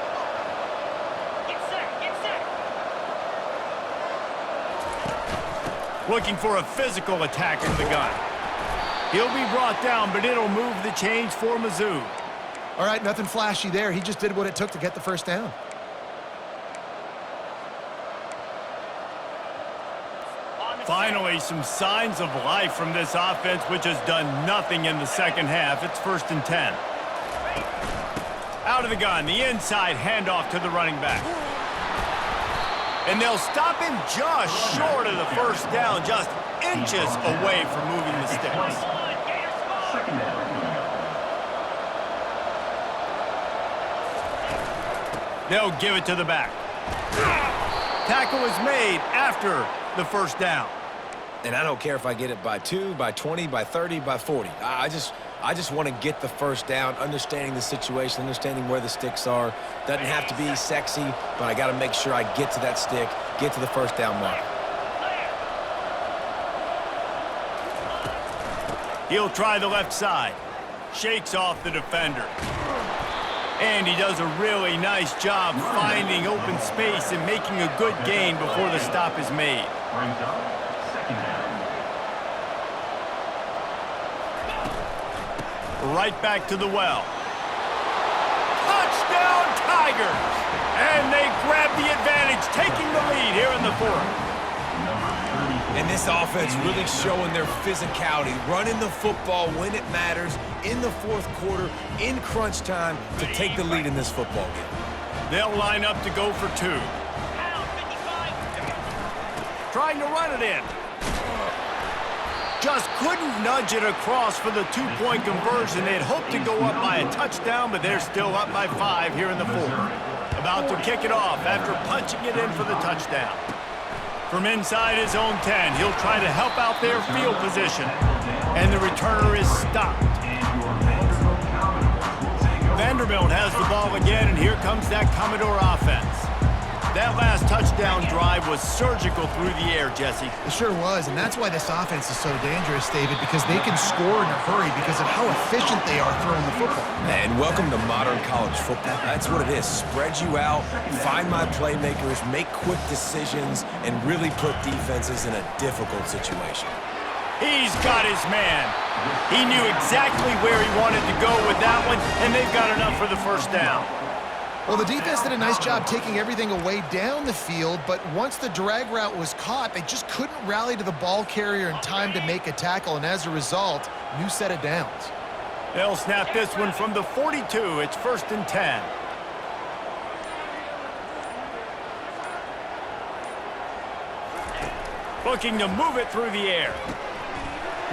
Looking for a physical attack in the gun. He'll be brought down, but it'll move the chains for Mizzou. All right, nothing flashy there. He just did what it took to get the first down. Finally, some signs of life from this offense, which has done nothing in the second half. It's 1st and 10. Out of the gun, the inside handoff to the running back. And they'll stop him just short of the first down, just inches away from moving the sticks. They'll give it to the back. Tackle is made after the first down. And I don't care if I get it by 2, by 20, by 30, by 40. I just want to get the first down, understanding the situation, understanding where the sticks are. Doesn't have to be sexy, but I got to make sure I get to that stick, get to the first down mark. He'll try the left side. Shakes off the defender. And he does a really nice job finding open space and making a good gain before the stop is made. Brings up second down. Right back to the well. Touchdown, Tigers! And they grab the advantage, taking the lead here in the fourth. And this offense really showing their physicality, running the football when it matters, in the fourth quarter, in crunch time, to take the lead in this football game. They'll line up to go for 2. Trying to run it in. Just couldn't nudge it across for the 2-point conversion. They'd hoped to go up by a touchdown, but they're still up by 5 here in the fourth. About to kick it off after punching it in for the touchdown. From inside his own 10, he'll try to help out their field position. And the returner is stopped. Vanderbilt has the ball again, and here comes that Commodore offense. That last touchdown drive was surgical through the air, Jesse. It sure was, and that's why this offense is so dangerous, David, because they can score in a hurry because of how efficient they are throwing the football. And welcome to modern college football. That's what it is. Spread you out, find my playmakers, make quick decisions, and really put defenses in a difficult situation. He's got his man. He knew exactly where he wanted to go with that one, and they've got enough for the first down. Well, the defense did a nice job taking everything away down the field, but once the drag route was caught, they just couldn't rally to the ball carrier in time to make a tackle, and as a result, new set of downs. They'll snap this one from the 42. It's 1st and 10. Looking to move it through the air.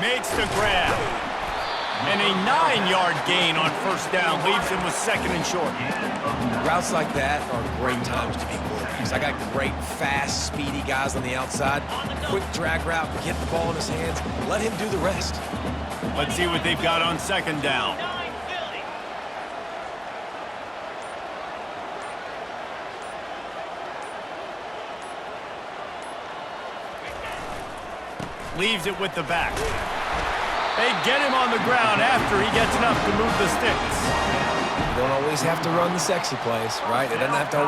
Makes the grab. And a 9-yard gain on first down leaves him with 2nd and short. Routes like that are great times to be quarterbacks. I got great, fast, speedy guys on the outside. Quick drag route, get the ball in his hands, let him do the rest. Let's see what they've got on 2nd down. leaves it with the back. They get him on the ground after he gets enough to move the sticks. You don't always have to run the sexy plays, right? It doesn't have to